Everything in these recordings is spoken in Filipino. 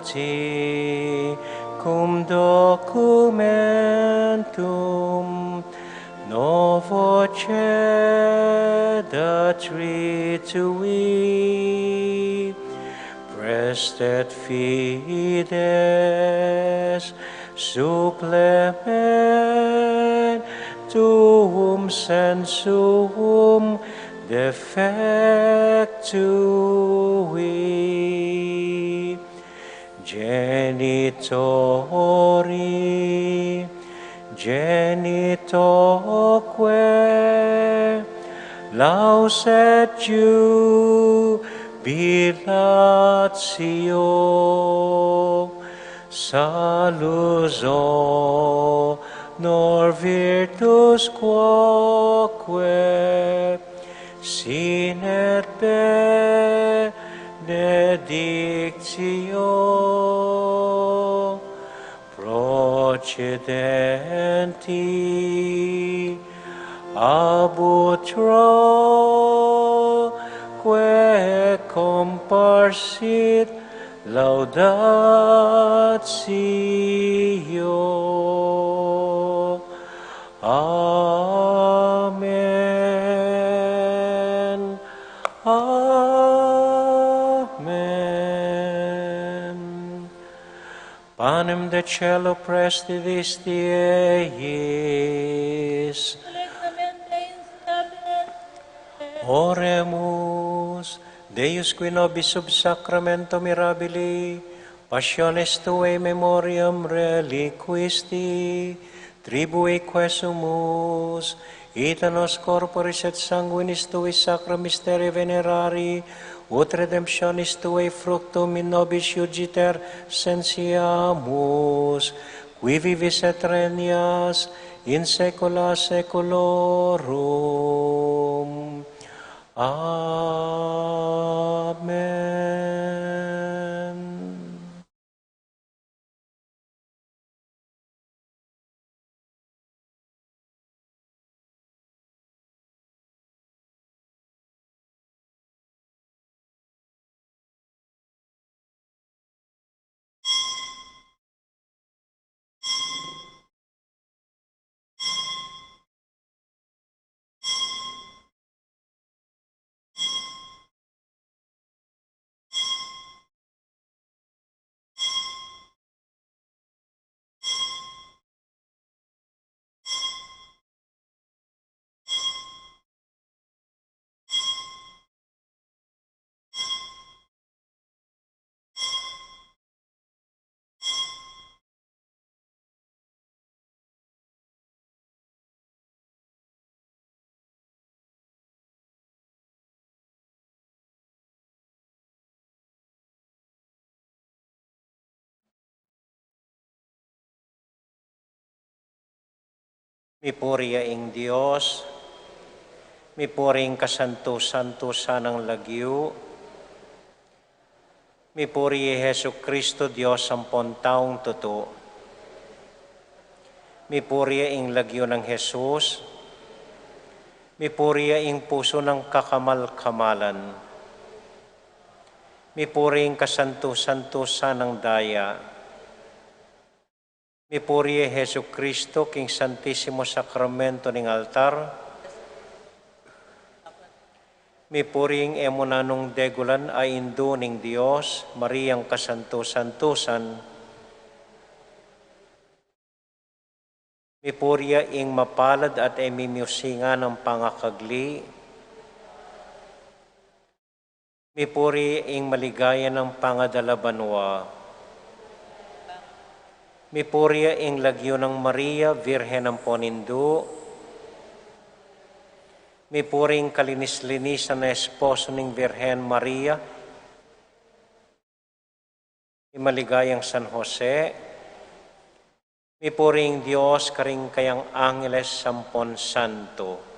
Sancti cum documentum novo cedat ritui prestet fides supplementum sensum defectui genitoque laus et jubilatio salus honor virtus quoque sine benedictio procedenti ab utroque comparsit laudatio. Amen. Amen. Panem de cielo prestidis Dieis. Oremus. Deus qui nobis sub sacramento mirabili, passiones Tuae memoriam reliquisti, tribui quesumus, ita nos corporis et sanguinis Tui sacra mysteria venerari, ut redemptionis Tuae fructum in nobis iugiter sensiamus, qui vivis et regnas in saecula saeculorum. Amen. Mipuri ing Dios, mipuri ing kasanto-santosan ng lagyo, mipuri Hesu Kristo Diyos sampon taong totoo, mipuri ing lagyo ng Jesus, mipuri ing puso ng kakamal-kamalan, mipuri ing kasanto-santosan ng daya, mipuri Hesu Kristo king Santissimo Sacramento ning altar, mipuri ing emunanong degulan ay indo ning Dios, Mariang kasanto-santosan, mipuri ing mapalad at emimiusinga ng pangakagli, mipuri ing maligaya ng pangadalabanwa, mipuri ing lagyo ng Maria, Virhen ng Ponindo, mipuri ing kalinis-linisan na esposo ng Virhen Maria, maligayang San Jose, mipuri ing Dios karing kayang Angeles sampon santo.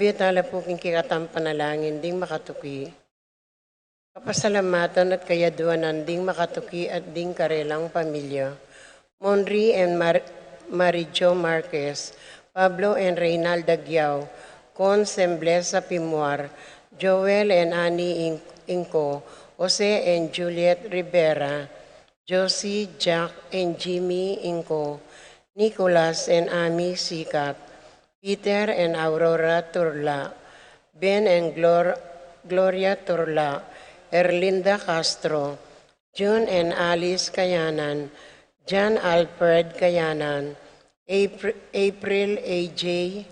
Labi tala po king kikatang panalangin ding makatuki. Kapasalamatan at kayaduanan ding makatuki at ding karelang pamilya. Monri and Marijo Marquez, Pablo and Reynalda Giao, Con Semblesa Pimuar, Joel and Annie Inco, Jose and Juliet Rivera, Josie, Jack and Jimmy Inco, Nicolas and Ami Sikat, Peter and Aurora Turla, Ben and Gloria Turla, Erlinda Castro, June and Alice Kayanan, John Alfred Kayanan, April AJ,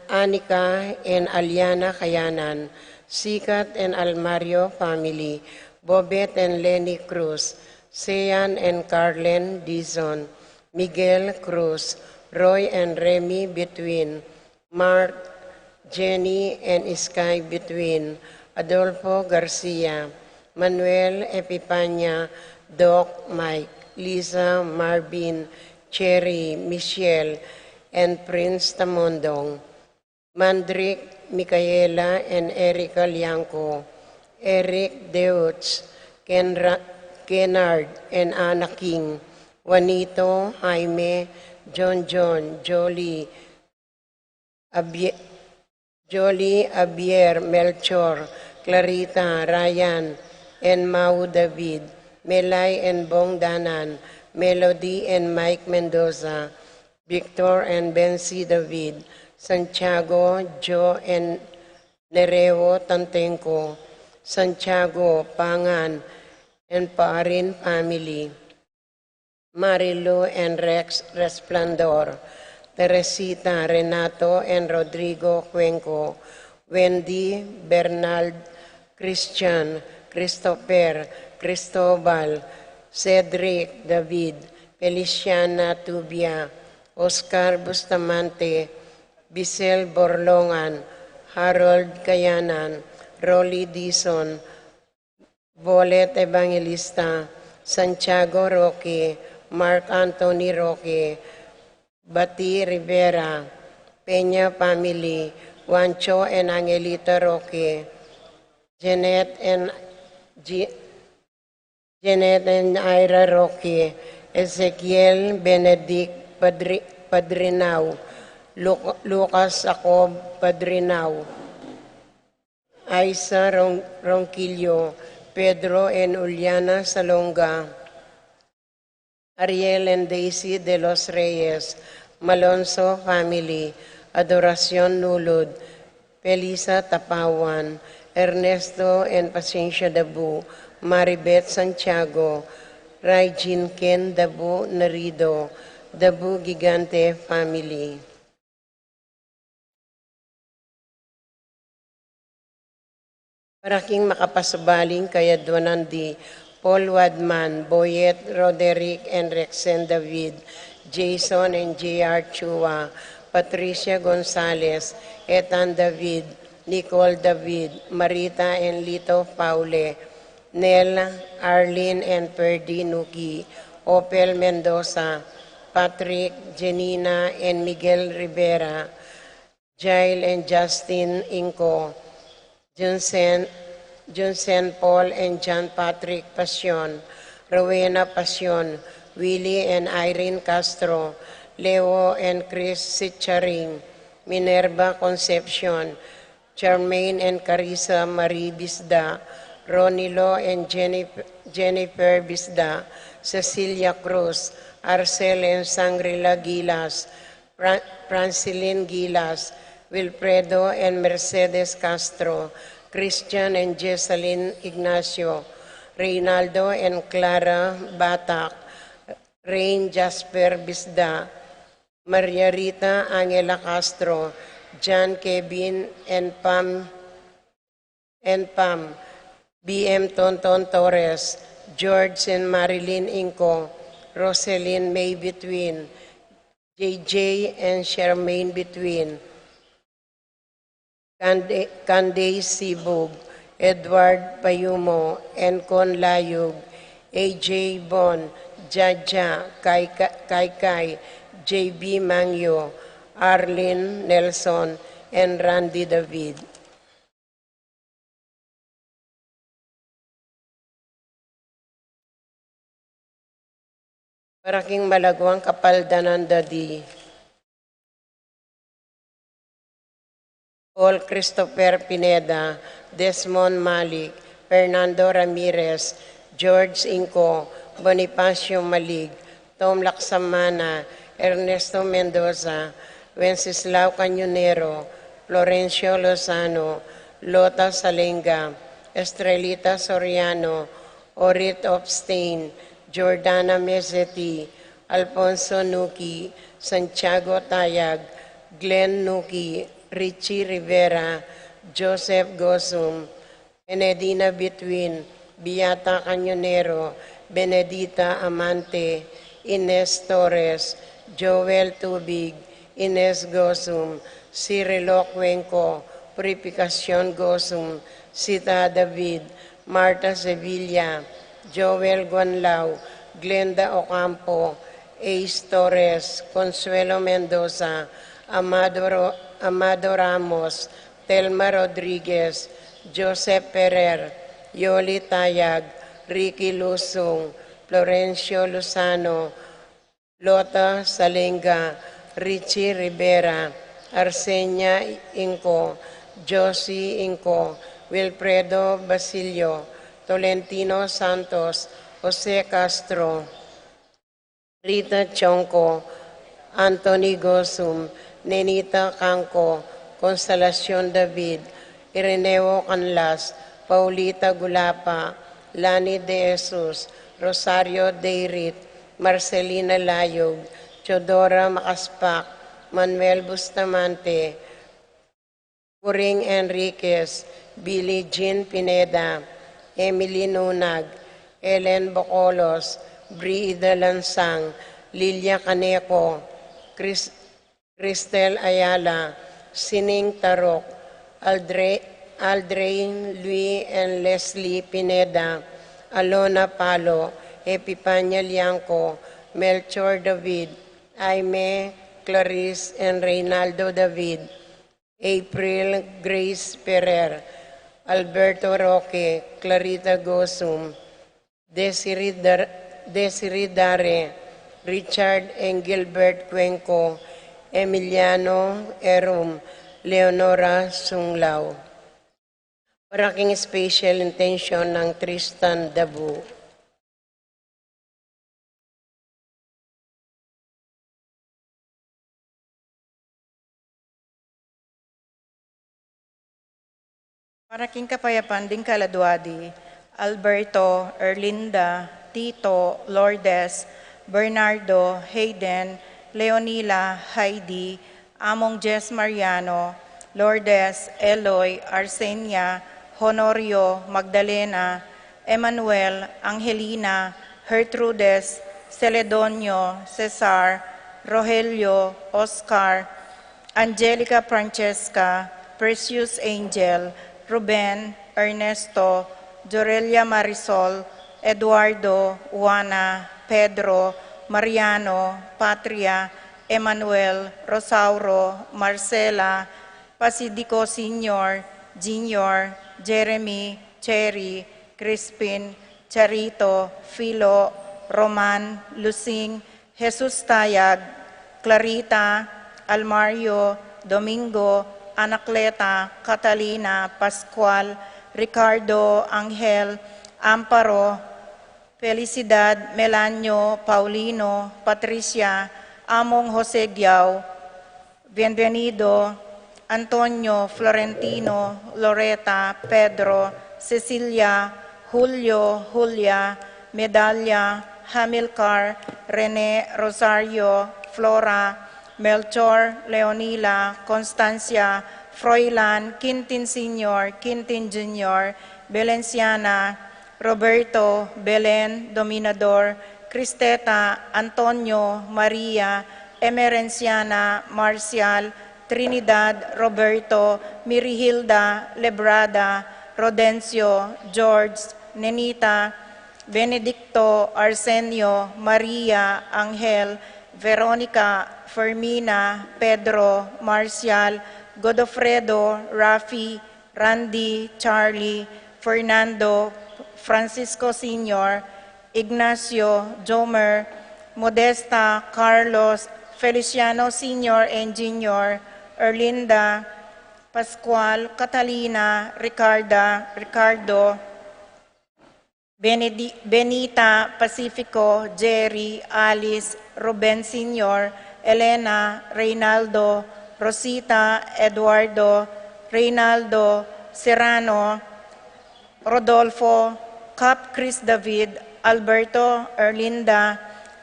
Anika and Aliana Kayanan, Sikat and Almario family, Bobet and Lenny Cruz, Sean and Carlen Dizon, Miguel Cruz, Roy and Remy Between, Mark, Jenny and Sky Between, Adolfo Garcia, Manuel Epipanya, Doc Mike, Lisa, Marvin, Cherry, Michelle, and Prince Tamondong, Mandrick, Micaela, and Erica Lianco, Eric Deutz, Kennard, and Anna King, Juanito, Jaime, John, Jolie, Abier, Melchor, Clarita, Ryan, and Mau David, Melay and Bong Danan, Melody and Mike Mendoza, Victor and Bensi David, Santiago, Joe and Nereo Tantenko, Santiago, Pangan, and Parin family, Marilu and Rex Resplandor, Teresita, Renato, and Rodrigo Cuenco, Wendy, Bernald, Christian, Christopher, Cristobal, Cedric, David, Feliciana Tubia, Oscar Bustamante, Bisel Borlongan, Harold Kayanan, Rolly Dizon, Bolet Evangelista, Santiago Roque, Mark Anthony Roque, Bati Rivera, Peña family, Juancho and Angelita Roque, Janet and Ira Roque, Ezekiel Benedict Padrinao, Lucas Jacob Padrinao, Aisa Ronquillo, Pedro and Uliana Salonga, Ariel and Daisy de los Reyes, Malonzo family, Adoración Nulud, Felisa Tapawan, Ernesto and Paciencia Dabu, Maribeth Santiago, Raijin Ken Dabu Narido, Dabu Gigante family. Paraking makapasabaling kayaduanan di Paul Wadman, Boyet Roderick and Rexen David, Jason and J.R. Chua, Patricia Gonzalez, Ethan David, Nicole David, Marita and Lito Paule, Nel, Arlene and Perdi Nuki, Opel Mendoza, Patrick, Janina and Miguel Rivera, Jail and Justin Inco, Junsen Paul and John Patrick Passion, Rowena Passion, Willie and Irene Castro, Leo and Chris Sitcharing, Minerva Concepcion, Charmaine and Carissa Marie Bisda, Ronilo and Jennifer Bisda, Cecilia Cruz, Arcel and Sangrila Gilas, Francilin Gilas, Wilfredo and Mercedes Castro, Christian and Jessalyn Ignacio, Reynaldo and Clara Batak, Rain Jasper Bisda, Maria Rita Angela Castro, John Kevin and Pam, BM Tonton Torres, George and Marilyn Inco, Roselyn May Between, JJ and Charmaine Between, Candace Sibug, Edward Payumo, Encon Layug, AJ Bon, Jaja, Kai, JB Mangyo, Arlene Nelson, and Randy David. Paraking Malagwang Kapaldanan Dadi. Paul Christopher Pineda, Desmond Malik, Fernando Ramirez, George Inco, Bonifacio Malig, Tom Laksamana, Ernesto Mendoza, Wenceslao Cañonero, Florencio Lozano, Lota Salenga, Estrelita Soriano, Orit Opstein, Jordana Mesetti, Alfonso Nuki, Santiago Tayag, Glenn Nuki, Richie Rivera, Joseph Gosum, Benedina Bitwin, Beata Cañonero, Benedita Amante, Ines Torres, Joel Tubig, Ines Gosum, Cirilo Cuenco, Purificación Gosum, Sita David, Marta Sevilla, Joel Guanlao, Glenda Ocampo, Ace Torres, Consuelo Mendoza, Amado Ramos, Telma Rodriguez, Joseph Ferrer, Yoli Tayag, Ricky Lusung, Florencio Lozano, Lota Salenga, Richie Rivera, Arsenia Inco, Josie Inco, Wilfredo Basilio, Tolentino Santos, Jose Castro, Rita Chonco, Anthony Gosum, Nenita Canco, Consolacion David, Ireneo Canlas, Paulita Gulapa, Lani De Jesus, Rosario Deirit, Marcelina Layog, Teodora Makaspak, Manuel Bustamante, Puring Enriquez, Billie Jean Pineda, Emily Nunag, Ellen Bocolos, Brida Lansang, Lilia Caneco, Cristel Ayala, Sining Tarok, Aldrain Louis and Leslie Pineda, Alona Palo, Epipanya Lianco, Melchor David, Aime Clarice and Reynaldo David, April Grace Ferrer, Alberto Roque, Clarita Gosum, Desiree Dare, Richard and Gilbert Cuenco, Emiliano Erum, Leonora Sunglao. Paraking special intention ng Tristan Dabu. Paraking Kapayapaan ding Kaladwadi, Alberto, Erlinda, Tito, Lourdes, Bernardo, Hayden, Leonila, Heidi, Among Jess Mariano, Lourdes, Eloy, Arsenia, Honorio, Magdalena, Emmanuel, Angelina, Gertrudes, Celedonio, Cesar, Rogelio, Oscar, Angelica Francesca, Precious Angel, Ruben, Ernesto, Jorelia Marisol, Eduardo, Juana, Pedro, Mariano, Patria, Emmanuel, Rosauro, Marcela, Pasidico Sr., Junior, Jeremy, Cherry, Crispin, Charito, Philo, Roman, Lusing, Jesus Tayag, Clarita, Almario, Domingo, Anacleta, Catalina, Pascual, Ricardo, Angel, Amparo, Felicidad, Melanio, Paulino, Patricia, Among Jose Giao, Bienvenido, Antonio, Florentino, Loreta, Pedro, Cecilia, Julio, Julia, Medalla, Hamilcar, Rene, Rosario, Flora, Melchor, Leonila, Constancia, Froilan, Quintin Sr., Quintin Jr., Belenciana, Roberto, Belen, Dominador, Cristeta, Antonio, Maria, Emerenciana, Marcial, Trinidad, Roberto, Mirihilda, Lebrada, Rodencio, George, Nenita, Benedicto, Arsenio, Maria, Angel, Veronica, Fermina, Pedro, Marcial, Godofredo, Rafi, Randy, Charlie, Fernando, Francisco Sr., Ignacio, Jomer, Modesta, Carlos, Feliciano Sr. and Jr., Erlinda, Pascual, Catalina, Ricardo, Benita, Pacifico, Jerry, Alice, Ruben Sr., Elena, Reynaldo, Rosita, Eduardo, Reynaldo, Serrano, Rodolfo, Cap Chris David, Alberto, Erlinda,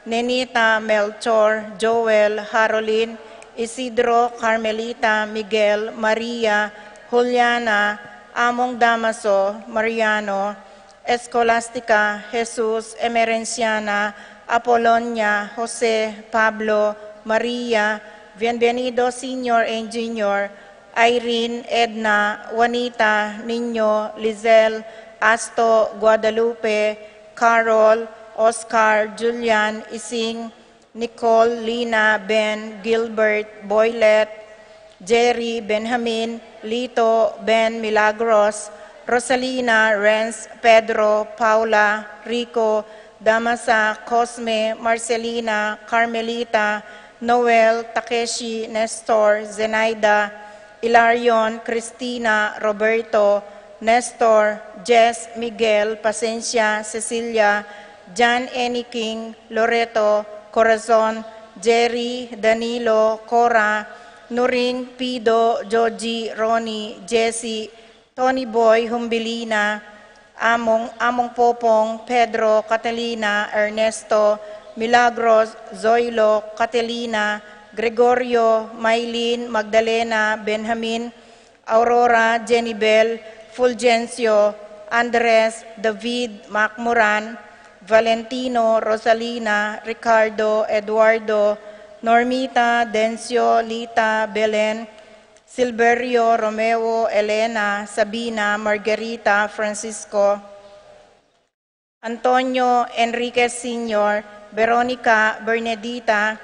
Nenita, Melchor, Joel, Harolyn, Isidro, Carmelita, Miguel, Maria, Juliana, Among Damaso, Mariano, Escolastica, Jesus, Emerenciana, Apolonia, Jose, Pablo, Maria, Bienvenido Sr. and Jr., Irene, Edna, Juanita, Niño, Lizelle, Asto, Guadalupe, Carol, Oscar, Julian, Ising, Nicole, Lina, Ben, Gilbert, Boylet, Jerry, Benjamin, Lito, Ben, Milagros, Rosalina, Renz, Pedro, Paula, Rico, Damasa, Cosme, Marcelina, Carmelita, Noel, Takeshi, Nestor, Zenaida, Ilarion, Cristina, Roberto, Nestor, Jess, Miguel, Pasencia, Cecilia, John Eniking, Loreto, Corazon, Jerry, Danilo, Cora, Nuring, Pido, Joji, Ronnie, Jessie, Tony Boy, Humbilina, Among Popong, Pedro, Catalina, Ernesto, Milagros, Zoilo, Catalina, Gregorio, Maylin, Magdalena, Benjamin, Aurora, Jenibel, Fulgencio, Andres, David, Macmuran, Valentino, Rosalina, Ricardo, Eduardo, Normita, Dencio, Lita, Belen, Silverio, Romeo, Elena, Sabina, Margarita, Francisco, Antonio, Enriquez Sr., Veronica, Bernedita,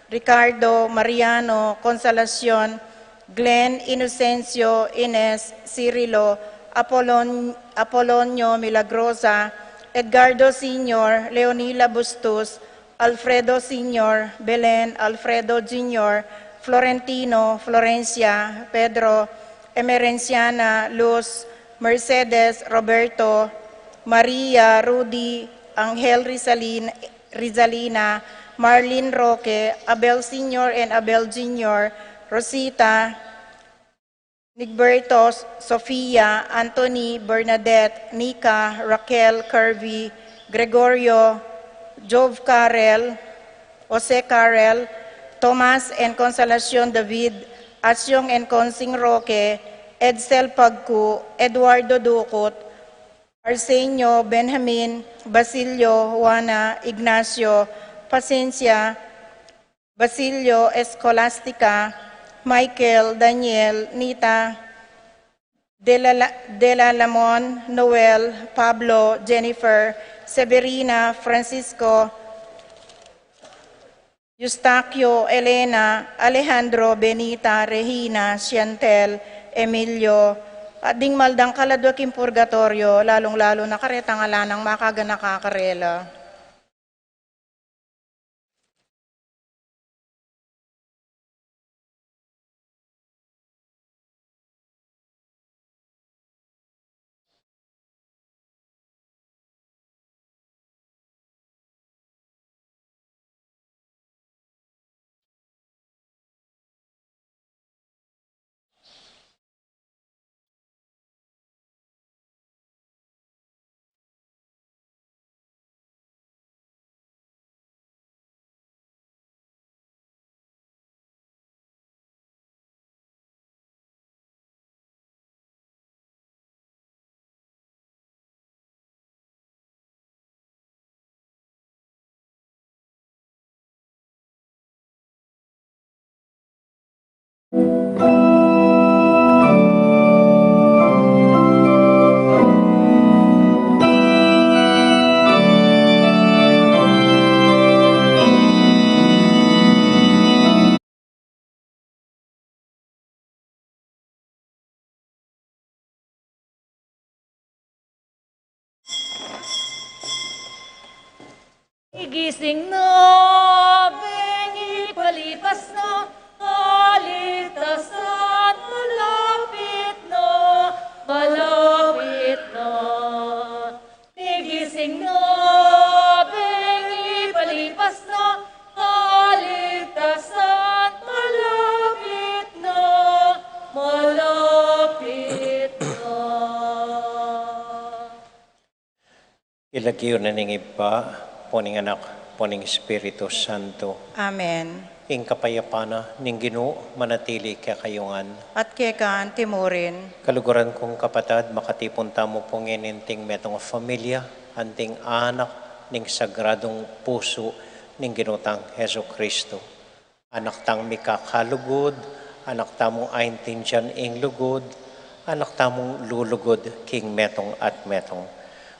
Ricardo, Mariano, Consolacion, Glenn, Inocencio, Ines, Cirilo, Apolonio Milagrosa, Edgardo Sr., Leonila Bustos, Alfredo Sr., Belen, Alfredo Jr., Florentino, Florencia, Pedro, Emerenciana, Luz, Mercedes, Roberto, Maria, Rudy, Angel Rizalina, Marlene Roque, Abel Sr. and Abel Jr., Rosita, Nigberto, Sofia, Anthony, Bernadette, Nika, Raquel, Kirby, Gregorio, Jove Carel, Jose Carel, Tomas and Consolacion David, Asyong and Consing Roque, Edsel Pagku, Eduardo Ducot, Arsenio, Benjamin, Basilio, Juana, Ignacio, Pasencia, Basilio, Escolastica, Michael, Daniel, Nita, Dela Lamon, Noel, Pablo, Jennifer, Severina, Francisco, Eustaquio, Elena, Alejandro, Benita, Regina, Chantel, Emilio, at ding maldang kaladwaking purgatorio, lalong-lalo na karetang alanang makaga nakakarela. Gigising na, bengi palipas na, kaligtasan malapit na, malapit na. Gigising na, bengi palipas na, kaligtasan malapit na, malapit na. Ilagyo na ning iba, poning anak, poning Espiritu Santo. Amen. Ing kapayapana, ning Ginoo manatili kaya kayungan. At kekan timurin, Kaluguran kong kapatad, makatipon tamo pong ininting metong familia, anting anak, ning sagradong puso, ning ginutang Heso Kristo. Anak tang mikakalugod, anak tamong aintindihan ing lugod, anak tamong lulugod king metong at metong.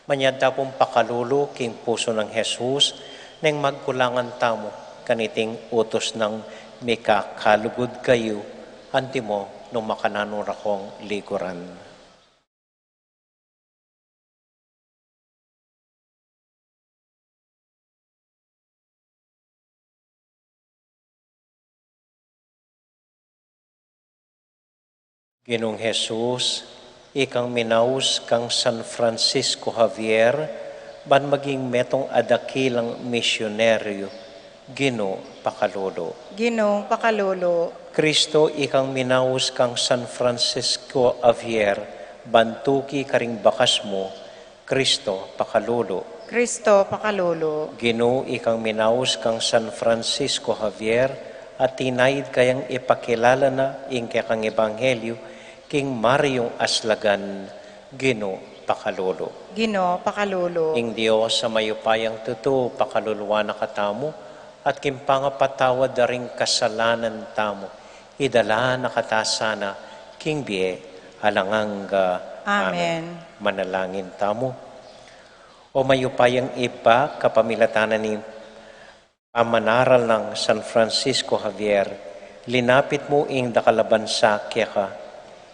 Manyadta pong pakalulu king puso ng Jesus, nang magkulangan tamo, kaniting utos ng mikakalugod kayo, antimo nung makananura kong liguran. Ginong Jesus, ikang minaus kang San Francisco Javier, ban maging metong adakilang misyonaryo, Gino pakalolo. Ginong pakalolo, Kristo, ikang minaus kang San Francisco Javier, bantuki karing bakas mo, Kristo pakalolo. Kristo pakalolo, Gino, ikang minaus kang San Francisco Javier, at tinaid kayang ipakilala na ing kang ebanghelyo, king Maryong Aslagan, Gino pakalolo. Gino pakalolo, Ing Diyos sa mayupayang tuto, pakaluluwa na katamo, at kimpangapatawad na ring kasalanan tamo, idala na katasana, king biye, halanganga. Amen. Manalangin tamo. O mayupayang iba, kapamilatanan ni pamanaral ng San Francisco Javier, linapit mo ing dakalabansa kya ka,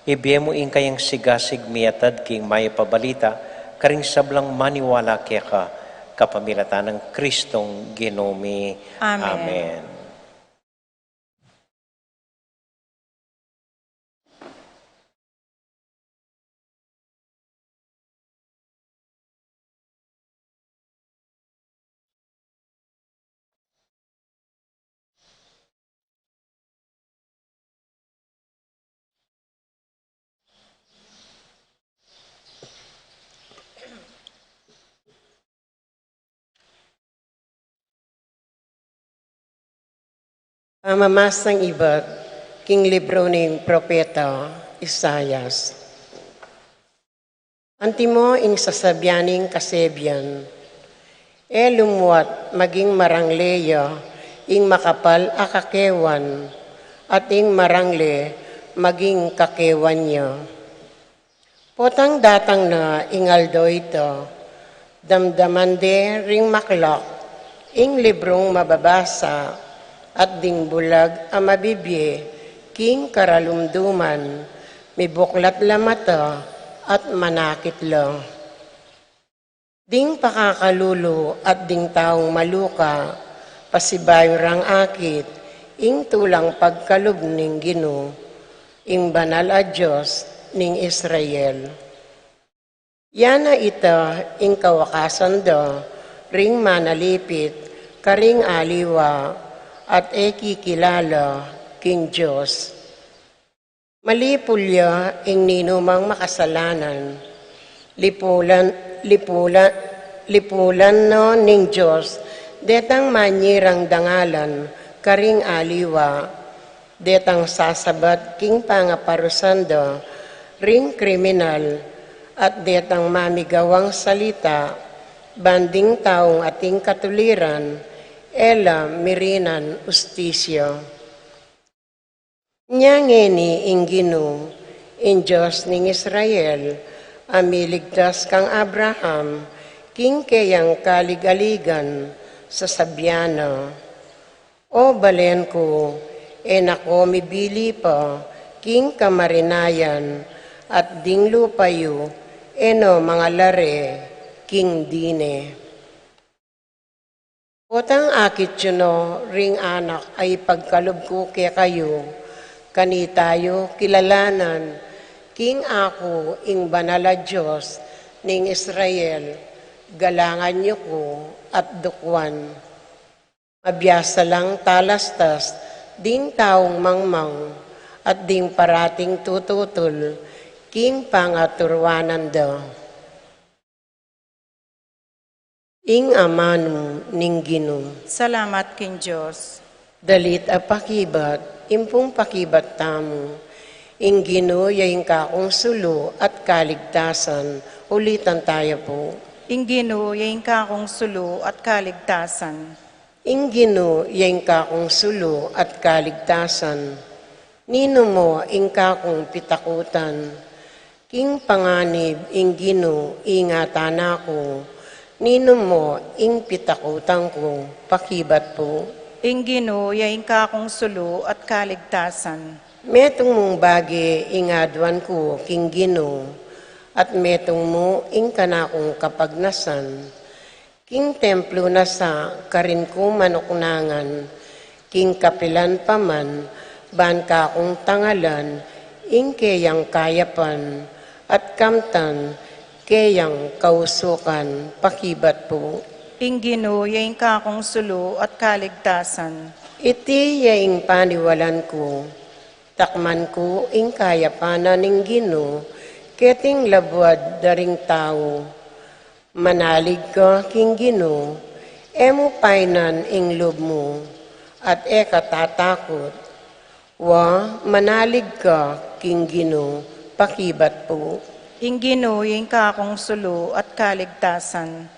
ibiye mo ing kayang sigasig miyatad king may pabalita, karing sablang maniwala kya ka, kapamilatan ng Kristong Ginomi. Amen. Amen. Pamamasang iba't king libro ng propeta Isayas. Antimo ing sasabyaning kasebyan, lumwat maging marangleya ing makapal akakewan, at ing marangle maging kakewan niya. Potang datang na ingaldo ito, damdaman de ring maklak, ing librong mababasa, at ding bulag ang mabibye, king karalumduman, may buklat lamata at manakit lang. Ding pakakalulo at ding taong maluka, pasibayo rang akit, ing tulang pagkalub ning Ginoo, ing banal a Diyos ning Israel. Yana ita ing kawakasan do, ring manalipit, karing aliwa, at kikilala king Diyos. Malipulya ing ninumang makasalanan, lipulan no ning Diyos, detang manyirang dangalan, karing aliwa, detang sasabat king pangaparusando, ring kriminal, at detang mamigawang salita, banding taong ating katuliran, ela mirinan ustisyo. Nyangeni ing Ginoo, in Diyos ning Israel, amiligtas kang Abraham, king kayang kaligaligan sa sabyana. O balen ko, nako mibili pa, king kamarinayan, at ding lupayo, eno mga lare, king dine. Otang akit no, ring anak ay pagkalob ko kaya kayo, kanitayo kilalanan, king ako ing banala Diyos ning Israel, galangan niyo ko at dukwan. Mabiyasa lang talastas, ding taong mangmang, at ding parating tututol, king pangaturwanan daw. Ing amanu ning Ginoo. Salamat king Diyos. Dalit a pakibat, impong pakibat tamo. Ing Ginoo yaing kakong sulo at kaligtasan. Ulitan tayo po. Ing Ginoo yaing kakong sulo at kaligtasan. Ing Ginoo yaing kakong sulo at kaligtasan. Nino mo ing kakong pitakutan. King panganib ing Ginoo ingatan ako. Nino mo ing pitakutan ko, pakibat po. Ing Ginoo yaing kakong sulo at kaligtasan. Metong mong bagi ingadwan ko, king Ginoo, at metong mo ing kanakong kapagnasan. King templo na sa karin ko manuknangan, king kapilan paman, ban kakong tangalan, ing kayang kayapan, at kamtan, kayang kausukan, pakibat po. Ing Ginoo yaing kakong sulo at kaligtasan. Iti yaing paniwalan ko, takman ko ing kayapanan ning Ginoo, keting labwad daring tao. Manalig ka king Ginoo, emo painan ing loob mo, at katatakot. Wa manalig ka king Ginoo, pakibat po. Ing Ginoo yaing kakong sulo at kaligtasan.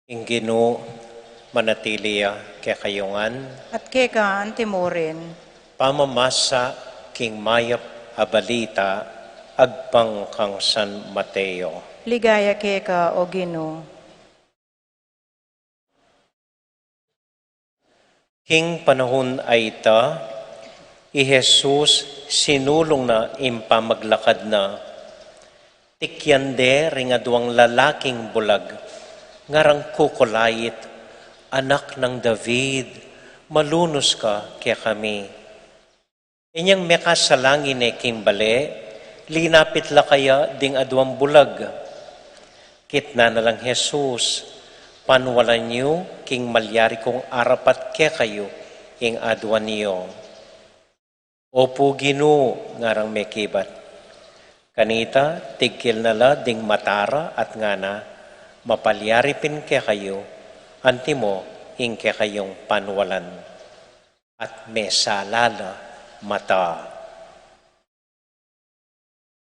Ing Ginoo manatiliya kay kayungan, At keka antimorin. pamamasa king mayap abalita, agpang kang San Mateo. Ligaya keka o Ginoo. King panahon ay ita, i Jesus sinulong na impamaglakad na, tikyande ringaduang lalaking bulag, ngarang kukulayit, anak ng David, malunos ka kaya kami. Inyang mekasalangin e kimbale, linapit la kaya ding aduang bulag. Kitna na lang Jesus, panwalan niyo king malyari kong arapat kaya kayo ing aduan niyo. Opo Ginoo ngarang mekibat. Kanita, tigkil na la ding matara at ngana, mapalyaripin kaya kayo, antimo ing kaya kayong panwalan. At mesalala mata.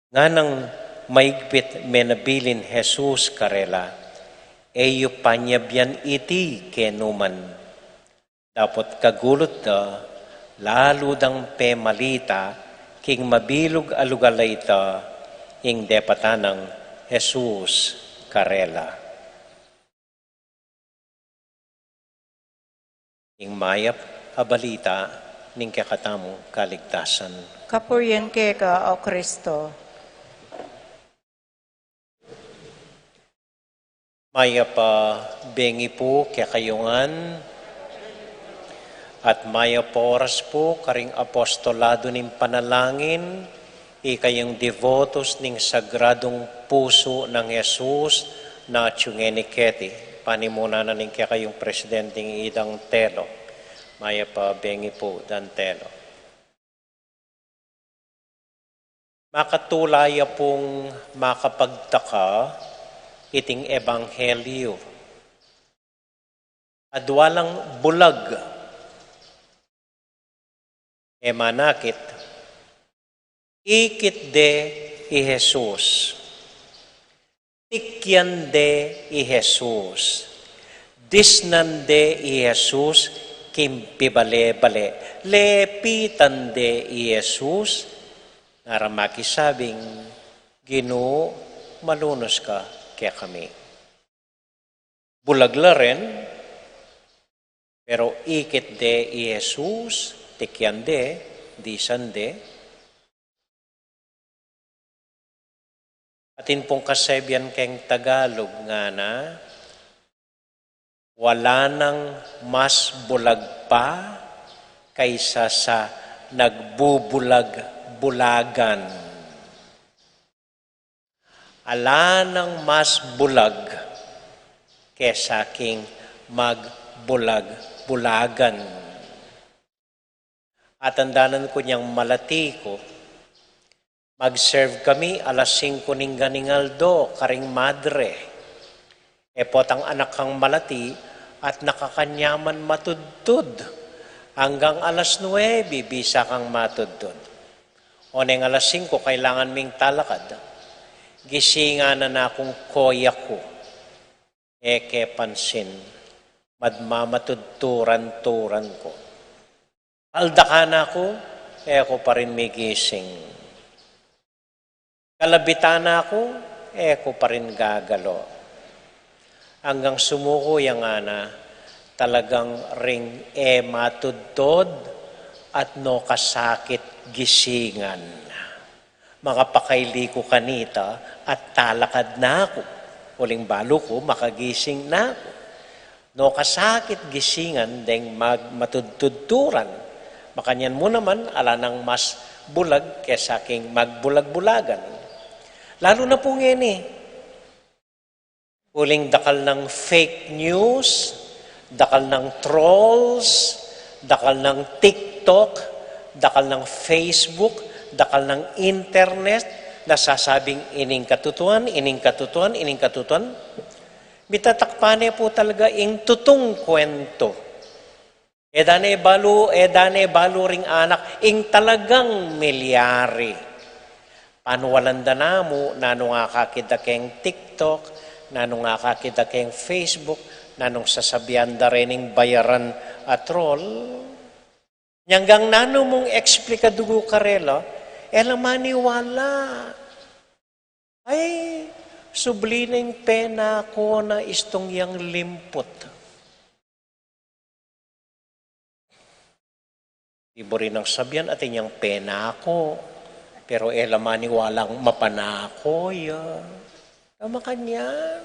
Nganang maigpit menabilin Jesus karela, eyo panyabyan iti kenuman. Dapat kagulot da, lalo dang pemalita, king mabilog alugalayta, ing depatanang Jesus karela. Ing mayap abalita ning kakatamong kaligtasan. Kapuryen keka o Kristo. Mayap bengi po kaya kayungan at mayap oras po karing apostolado ning panalangin ikayong devotos ning sagradong puso ng Jesus na tiyungeniketi. Panimuna na ning kayong presidenteng idang telo. Maya pa bengi po dan telo. Makatulaya pong makapagtaka iting ebanghelyo at walang bulag. E manakit, ikit de i Jesus. Tikyan de i Jesus. Disnan de i Jesus, kimpibale-bale. Lepitan de i Jesus, ngaramaki sabing, Ginoo, malunos ka kaya kami. Bulagla rin, pero ikit de i Jesus, tikyan de, disan de. Atin pong kasebyan keng Tagalog nga na, wala nang mas bulag pa kaysa sa nagbubulag-bulagan. Ala nang mas bulag kaysa aking magbulag-bulagan. At andanan ko niyang malati ko, mag-serve kami alas 5 ning ganingaldo, karing madre. Epot ang anak kang malati at nakakanyaman matudtud. Hanggang alas 9, bisa kang matudtud. O neng alas 5, kailangan ming talakad. Gisinga na akong koya ko. Eke pansin, madmamatudturan-turan ko. Aldakan ako, ako pa rin may gising. Kalabitan ako, ako pa rin gagalo. Hanggang sumuko yung ana, talagang ring matudtod at no kasakit gisingan. Makapakaili ko kanita at talakad na ako. Uling balo ko, makagising na ako. No kasakit gisingan, deng matudtuduran. Makanyan mo naman, ala nang mas bulag kesa aking magbulag-bulagan. Lalo na po ngayon uling dakal ng fake news, dakal ng trolls, dakal ng TikTok, dakal ng Facebook, dakal ng internet, nasasabing ining katutuan, ining katutuan, ining katutuan. Mitatakpane po talaga ing tutong kwento. Edane balu ring anak, ing talagang milyari. Panuwalanda na mo, nanong akakidakeng TikTok, nanong akakidakeng Facebook, nanong sasabihan da rening bayaran at troll. Nyanggang nano mong eksplikadugo karela, maniwala. Ay, sublining pena ko na istong yang limpot. Ibo rin ang sabihan at inyang pena ko. Pero maniwalang mapanako ya. Tama kanyan.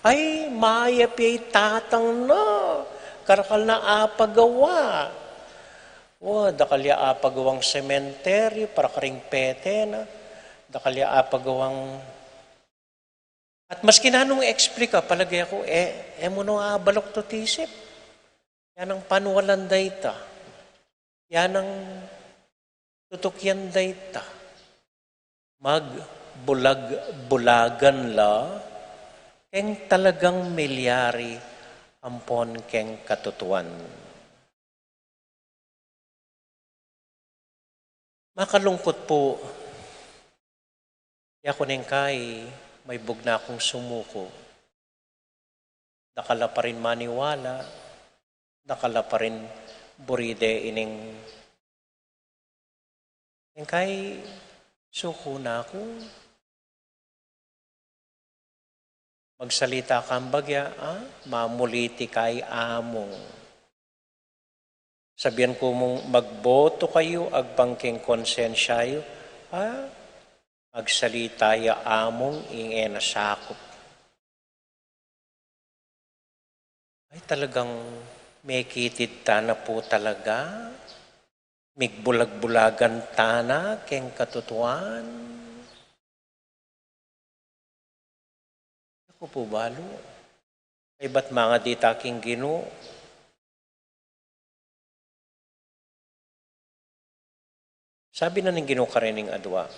Ay, mayapay tatang na. Karakal na apagawa. Dakalya apagawang sementeryo para karing pete na. Dakalya apagawang... At maski na nung explica, palagay ako, mo nung abalok to tisip. Yan ang panuwalan dayta. Yan ang tutukyan dayta. Magbulag-bulagan la, keng talagang milyari ampon keng katutuan. Makalungkot po, yako neng kay, may bugna akong sumuko. Nakala pa rin maniwala, nakala pa rin buride ining kay suko na ako. Magsalita kang bagya, mamuliti kay among. Sabihan ko mong magboto kayo, agbangking konsensyayo, magsalita ya among ingena sakop. Ay talagang may kitid na po talaga. Migbulag-bulagan tana, keng katutuan. Ako po balo. Ay ba't mga di taking Ginoo? Sabi na ng Ginoo karening adwa,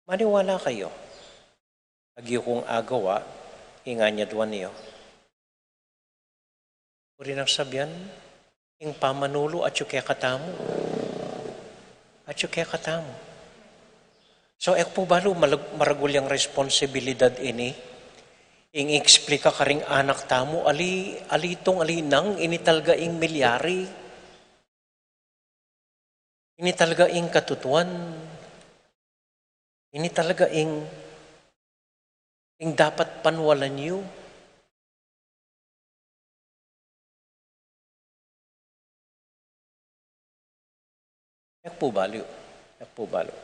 maniwala kayo. Agyo kong agawa, inganya duwan niyo. Uri ng sabyan, ing pamanulo at yung kaya katamu. At yung kaya katamu. So, ek po balo, maragulyang responsibilidad ini, ing explika ka ring anak tamo, alitong alinang, ini talaga ing milyari. Ini talaga ing katutuan. Ini talaga ing dapat panwalan niyo. Yak po balo. Yak po balo.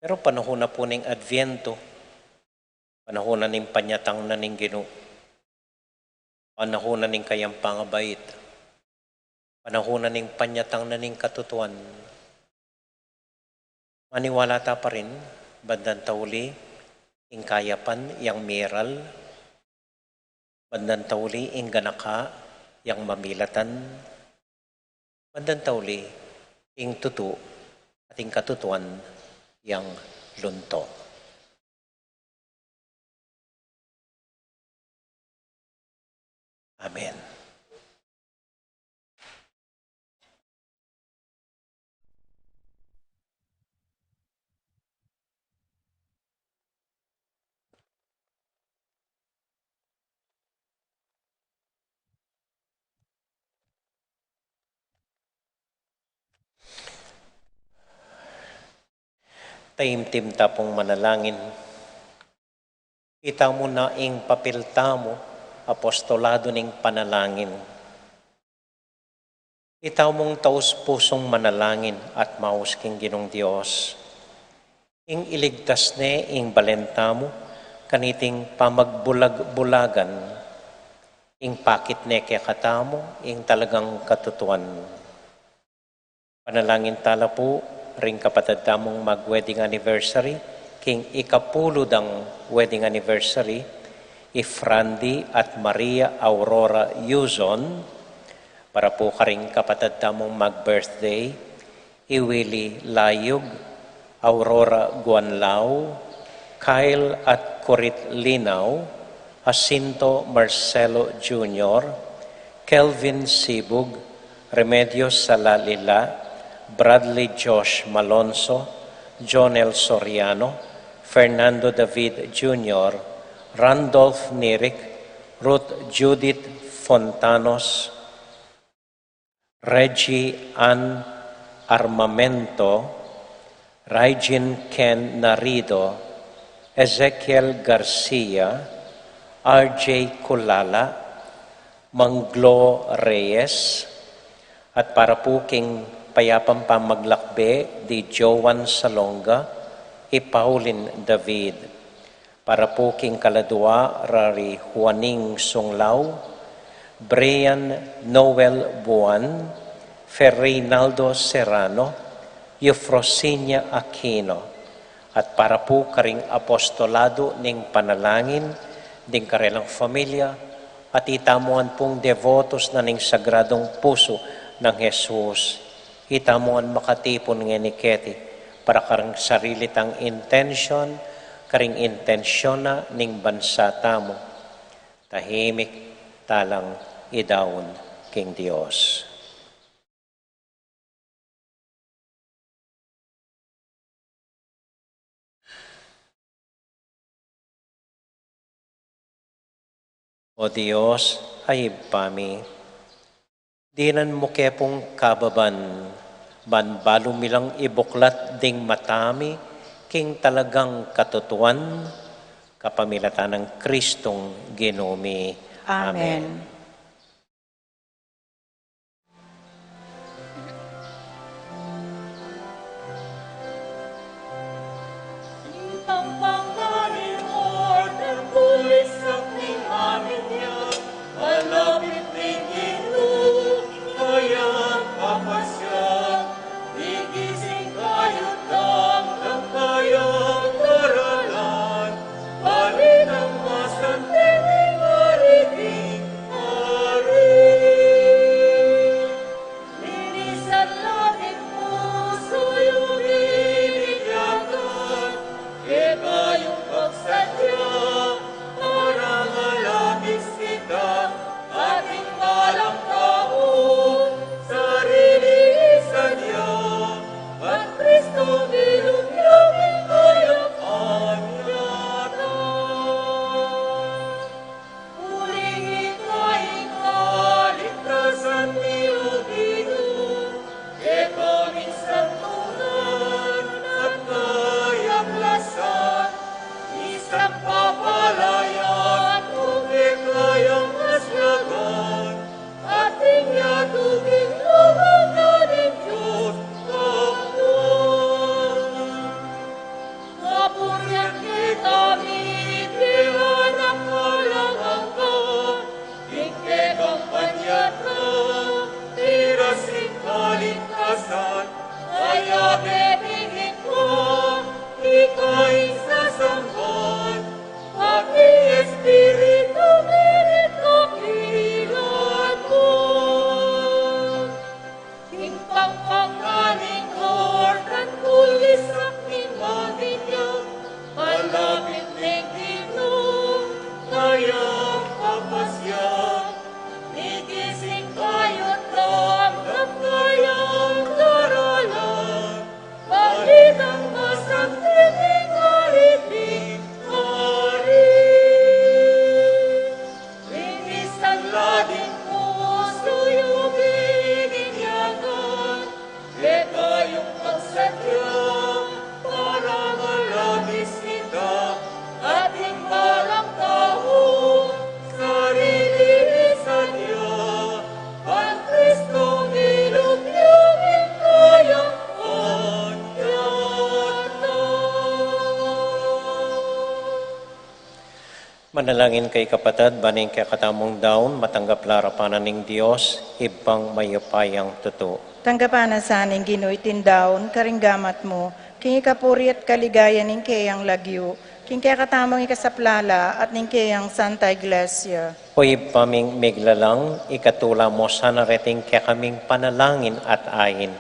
Pero panahon na po ng Adviento, panahon na ng panyatang na ng Ginoo, panahon na ng kayang pangabait, panahon na ng panyatang na ng katutuan. Maniwala ta pa rin, bandang tauli, ing kayapan, yang miral, bandang tauli, ing ganaka, yang mamilatan, bandang tauli, ing tutu, at ing katutuan, yang lunto. Amen. Taimtim tapong manalangin. Kita mo na ing papel tamo, apostolado ning panalangin. Itaw mong taos pusong manalangin at maus king Ginong Dios. Ing iligtas ne ing balenta mo, kaniting pamagbulag-bulagan, ing pakit ne kaya katamo, ing talagang katutuan. Panalangin tala po, ring kapatid tamong mag-wedding anniversary, king ikapuludang wedding anniversary, Ifrandi at Maria Aurora Yuzon, para po karing kapatid tamong mag-birthday, Iwili Layug, Aurora Guanlao, Kyle at Corit Linaw, Jacinto Marcelo Jr., Kelvin Sibug, Remedios Salalila, Bradley Josh Malonzo, Jonel Soriano, Fernando David Jr., Randolph Nirik, Ruth Judith Fontanos, Reggie Ann Armamento, Raijin Ken Narido, Ezekiel Garcia, RJ Kulala, Manglo Reyes, at para po king payapang pamaglakbe di Joan Salonga, Pauline David. Para po king kaladua rari Juaning Sunglaw, Brian Noel Buan, Fernaldo Serrano, Eufrosinia Aquino. At para po karing apostolado ning panalangin, ding karelang familia, at itamuan pong devotos na ning sagradong puso ng Jesus. Itamuan makatipon nga ni Keti para karang sarili tang intention, karing intensyon na ning bansa tamo. Tahimik talang idawon king Dios. O Dios, ayib pami, dinan mo kepong kababan, ban balumilang ibuklat ding matami, king talagang katutuan, kapamilatan ng Kristong Ginoomi. Amen. Manalangin kay kapatid, baning kay katamong daon, matanggap larapanan ng Diyos, ibang mayupayang totoo. Tanggapan na sa aning Ginoo itindaon, karinggamat mo, king ikapuri at kaligaya ning kayang lagyo, king kaya katamang ikasaplala at ning kayang Santa Iglesia. Hoy paming miglalang, ikatula mo sana reting kaya kaming panalangin at ayin.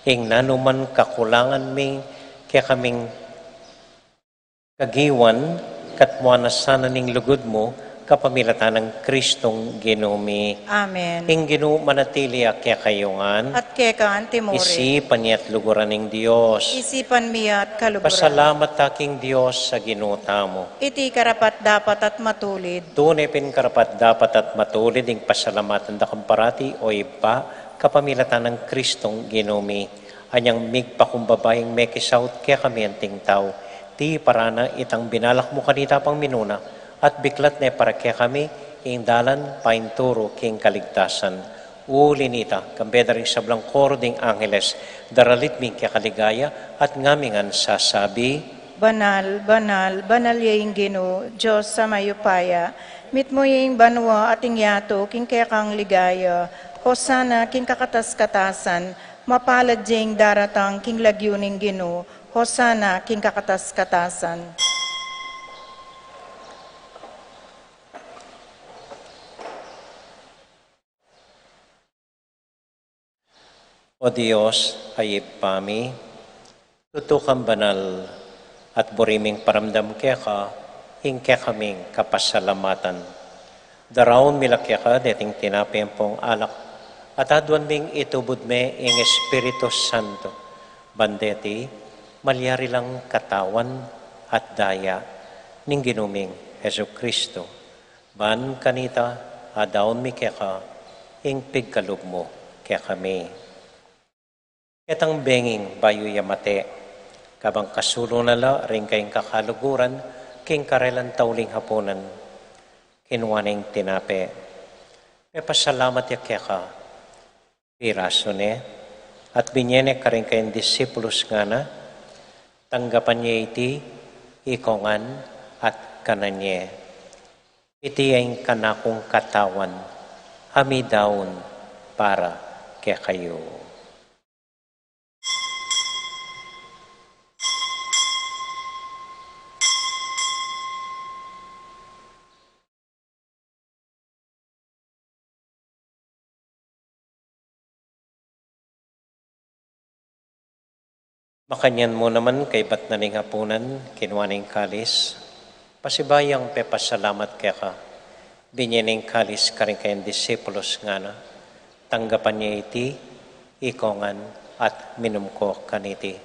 Ing nanuman kakulangan ming kaya kaming kagiwan, katmuana sana ning lugod mo, kapamilatan ng Kristong Ginumi. Amen. Ing Ginoo manatili kaya kayungan, At keka antimore, isipan niya at luguran ng Diyos. isipan miya at kaluguran. Pasalamat taking Diyos sa ginuta mo. Iti karapat dapat at matulid. Tunay pin karapat dapat at matulid ing pasalamatan da kamparati o iba kapamilatan ng Kristong Ginumi. Anyang migpakumbabayang mekisaut kaya kami anting tao. Ti parana itang binalak mo kanita pang minuna at biklat na para kaya kami ing dalan painturo king kaligtasan. Ulinita, kambeda rin sablang koro ding angeles, daralit ming kaya kaligaya at ngamingan sasabi, Banal, banal, banal yaing Ginoo, Diyos sa mayupaya. Mit mo yaing banwa ating yato, king kaya kang ligaya. Hosana, king kakatas-katasan, mapalad yaing daratang, king lagyo ning Ginoo. Hosana, king kakatas-katasan. O Diyos, ayib pami, tutukang banal at buriming paramdam kaya ka, ing kaya kaming kapasalamatan. Daraon mila kaya ka, deting tinapempong alak, at adwan ming itubod me ing Espiritu Santo. Bandeti, malyari lang katawan at daya ning ginuming Heso Kristo. Ban kanita, adaon mi kaya ka, ing pigkalub mo kaya kami. Ketang benging bayo yamate, kabang kasulo nala ring kayong kakaluguran, king karelan tauling hapunan, kinwaning tinape. E pasalamat ya kaya ka, piraso ne, at binyene ka rin kayong disipulos nga na, tanggapan niya iti, ikongan at kananye. Iti ay kanakong katawan, hamidaon para kaya kayo. Makanyan mo naman kay bat na ning hapunan, kinuwaning kalis. Pasibayang pepasalamat kaya ka. Binyaning kalis ka rin kayong disipulos nga na. Tanggapan niya iti, ikongan at minumko kaniti.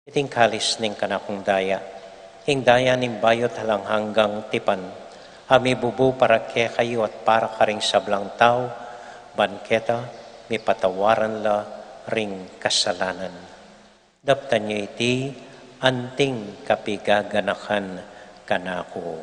Iting kalis ning kanakong daya. Ing daya ning bayot halang hanggang tipan. Ami bubu para kaya kayo at para ka ring sablang tao. Banketa, may patawaran la ring kasalanan. Daptan niyo iti, anting kapigaganakan kanako.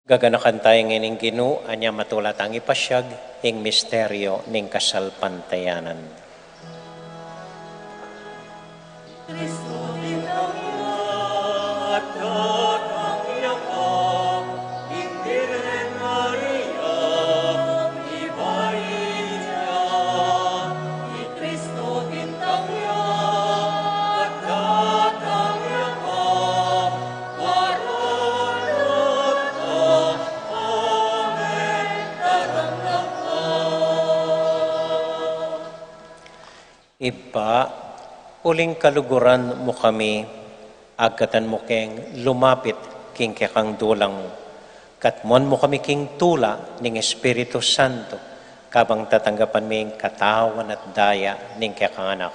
Gaganakan tayo ngayon Ginoo, anya matulat ang ipasyag, ing misteryo ning kasalpantayanan. Kristo dinamit at yakap, Virgen Maria, ibayin niya. Ni Kristo dinamit at yakap, marunod ka, amen, darang-darang. Iba, uling kaluguran mo kami, agatan mo keng lumapit king kekang dulang. Katmon mo kami king tula ning Espiritu Santo, kabang tatanggapan ming katawan at daya ning kekang anak.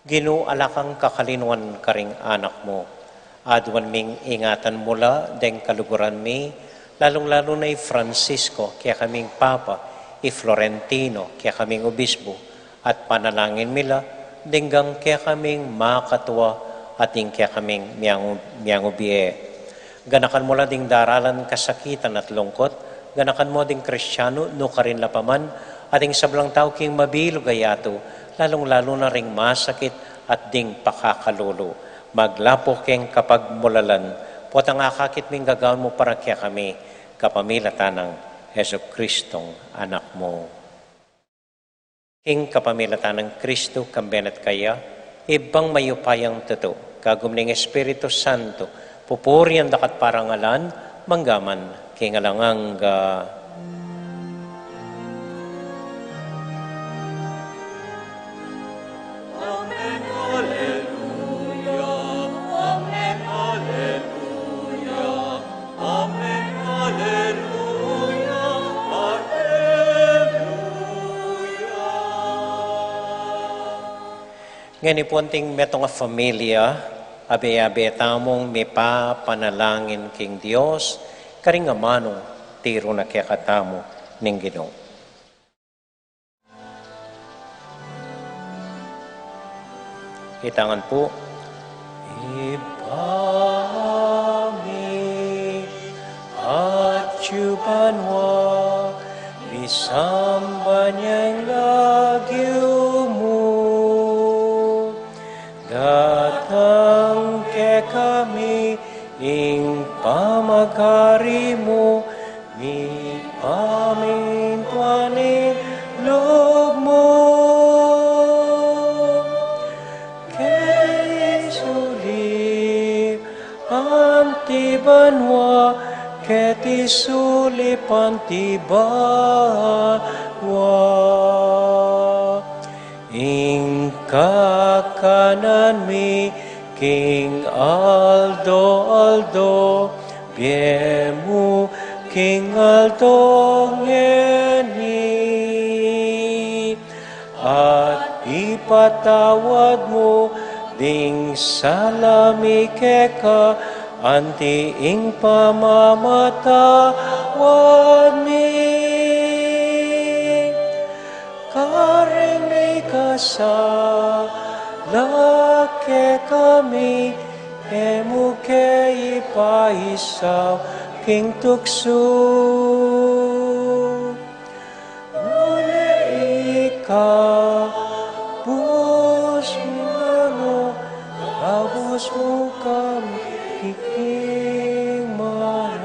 Ginoo alakang kakalinuan karing anak mo. Adwan ming ingatan mula deng kaluguran mi, lalong-lalo na Francisco, kaya kaming Papa, Florentino, kaya kaming Obispo, at panalangin mila, dinggang kaya kaming makatwa ating kaya kaming miyang ubiye. Ganakan mo la ding daralan kasakitan at lungkot, ganakan mo ding Kristyano, no ka rin lapaman, ating sablang tao king mabilo gayato, lalong-lalo na ring masakit at ding pakakalulu. Maglapo keng kapag mulalan, potang akakit ming gagawin mo para kaya kami, kapamilatan ng Heso Kristong anak mo. King kapamilatan ng Kristo, kambenat kaya, ibang mayupayang totoo, kagumning Espiritu Santo, pupurian dakat parangalan, manggaman, kingalanganga. Amen, Alleluia. Amen, Alleluia. Amen, Alleluia. Alleluia. Ngayon ipunting metong familia, abe-abe tamong may panalangin king Dios, karing amanong tiro na kaya katamo ning Ginoo. Itangan po. Ibami at yubanwa, bisamba niyang lagyo mo. Datang ke kami, ing pamagari mo, mi pamintuanin loob mo. Kay sulip antibanwa, keti sulip antibanwa. Ing kakanan mi, King Aldo, biemu King Aldo ngeni. At ipatawad mo, ding salami keka, anti ing pamamatawad mi. Karing may kasalake kami, emu ke ipaisaw king tukso. Nune ikaw, bus mo, abus mo kami, kiking marot.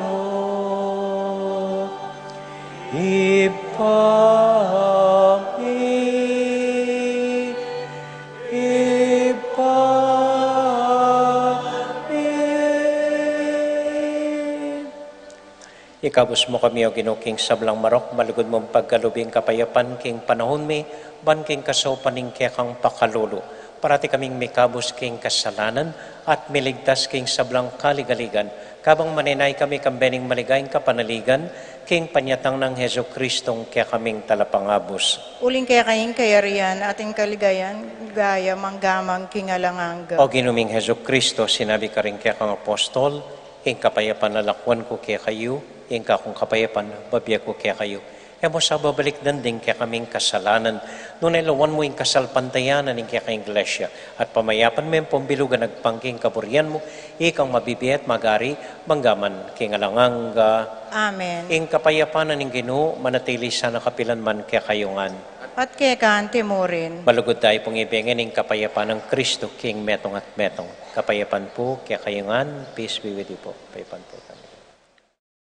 Ikabus mo kami o Ginoo king sablang marok, malugod mong pagkalubing kapayapan king panahon mi, ban king kasaw paning kang pakalulu. Parati kaming mikabus king kasalanan at miligtas king sablang kaligaligan. Kabang maninay kami kambening maligayang kapanaligan, king panyatang ng Heso Kristong kaya kaming talapangabos. Uling kaya kayong kayarian, ating kaligayan, gaya manggamang kingalanganga. O ginuming Heso Kristo, sinabi ka rin kaya kang apostol, king kapayapan lalakwan ko kaya kayo, king kakong kapayapan babya ko kaya kayo. Mo sa babalik danding kaya kaming kasalanan, nung nailawan mo yung kasalpantayanan ng kaya kayong iglesia, at pamayapan mo yung pambilugan nagpangking kaburian mo, ikang mabibiyat magari, manggaman, kingalanganga. Amen. Ing kapayapanan ng Ginoo, manatili sana kapilan man kaya kayungan. At kaya kaan timurin. Malugod tayo pong ibigin ng kapayapan ng Kristo, King metong at metong. Kapayapan po, kaya kayungan, peace be with you po. Kapayapan po kami.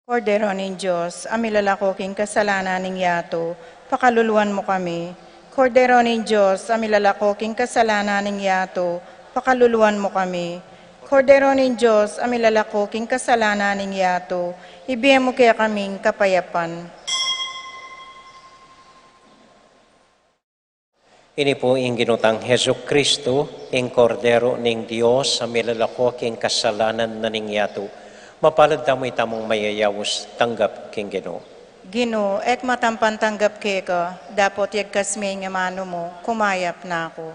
Kordero ng Diyos, amilalako king kasalanan ng yato, pakaluluan mo kami. Kordero ng Diyos, amilalako king kasalanan ng yato, pakaluluan mo kami. Kordero ng Diyos, amilalako king kasalanan ng yato, ibigay mo kaya kaming kapayapan. Ini po ang ginutang Heso Kristo, ang kordero ng Diyos, sa milalako king kasalanan na ninyato. Mapalad tamo'y tamong mayayawos, tanggap king Ginoo. Ginoo, ek matampan tanggap keka, dapot yagkas may nga mano mo, kumayap na ako.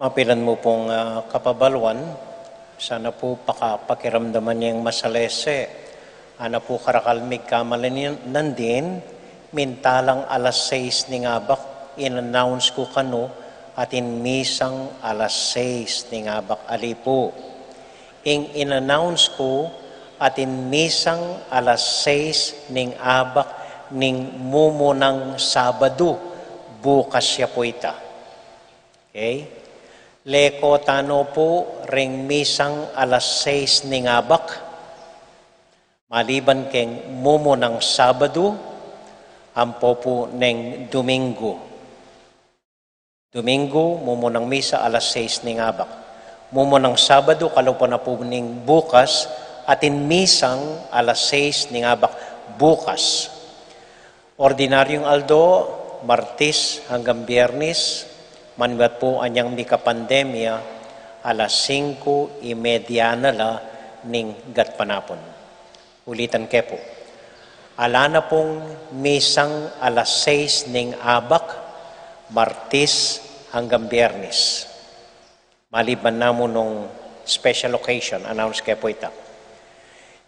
Mapilan mo pong kapabalwan, sana po pakiramdaman niyang masalese. Ana po karakalmig kamalan nandin, mintalang alas 6 ni ngabak, in-announce ko kano, atin misang alas 6 ni ngabak alipo. In-announce ko, atin misang alas 6 ning abak ning mumunang Sabado, bukas siya po ita. Okay? Leko tano po, ring misang alas 6 ning abak, maliban keng mumo ng Sabado, ampo po ng Domingo. Domingo, mumo ng misa alas 6 ning abak. Mumo ng Sabado, kalupo na po ning bukas, atin misang alas 6 ning abak bukas. Ordinaryong aldo, Martes hanggang Biyernes, manwat po anyang mika pandemya, alas 5:30 na la ning gatpanapon. Ulitan ke po. Ala na pong misang alas 6 ning abak, Martes hanggang Biyernes. Maliban na mo nung special occasion, announce ke po ita.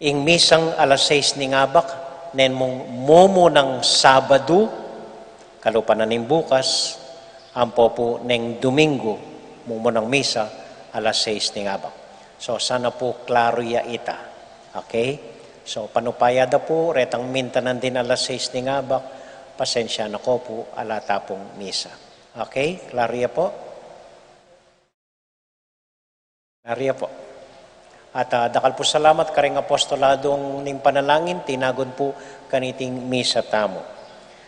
Ing misang alas 6 ning abak, nen mong momo ng Sabado, kalupa na ning bukas, ampo po ng Domingo, momo ng misa, alas 6 ning abak. So sana po klaro ya ita. Okay? So, panupaya da po, retang mintanan din alas 6 ni ngabak, pasensya na ko po, alata pong misa. Okay? Klaria po? Klaria po. At dakal po salamat karing apostoladong ning panalangin, tinagon po kaniting misa tamo.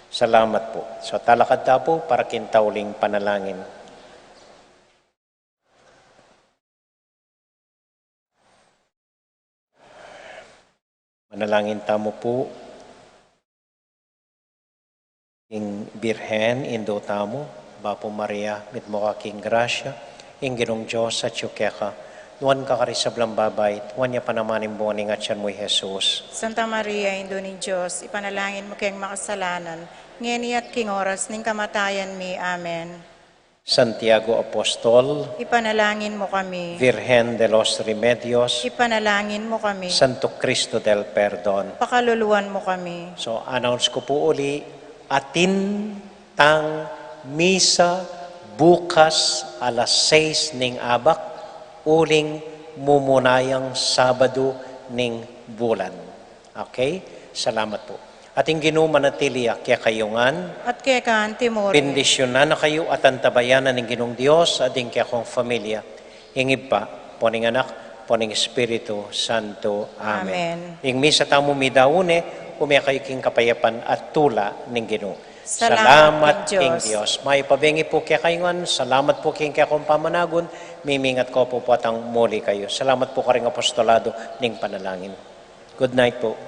Salamat po. So, talakad ta po para kintauling panalangin. Manalangin tamo po, ing Birhen, indo tamo, Bapo Maria, mitmo ka king grasya, ing ginong Diyos at yukeka, nuwan ka karisablang babay, tuwan niya panamanin mo ning atyan mo'y Jesus. Santa Maria, Indo ni Diyos, ipanalangin mo kayong makasalanan, ngeni at king oras ning kamatayan mi. Amen. Santiago Apostol, Ipanalangin mo kami. Virgen de los Remedios, Ipanalangin mo kami. Santo Cristo del Perdon. Pakaluluan mo kami. So, announce ko po uli, atin tang misa bukas alas 6 ning abak, uling mumunayang Sabado ning bulan. Okay? Salamat po. Ating ginumanatili kaya kayungan, At kaya ka, Timor, bendisyonan na kayo at antabayanan ng Ginong Diyos, ating kaya kong familia. Hingip pa, poning anak, poning Espiritu Santo. Amen. Amen. Ing misa tamo midaune, umaya kayo king kapayapan at tula ng Ginoo. Salamat King Diyos. Diyos. May pabengi po kaya kayungan, salamat po king kaya kong pamanagon, mimingat ko po po atang muli kayo. Salamat po karing apostolado ning panalangin. Good night po.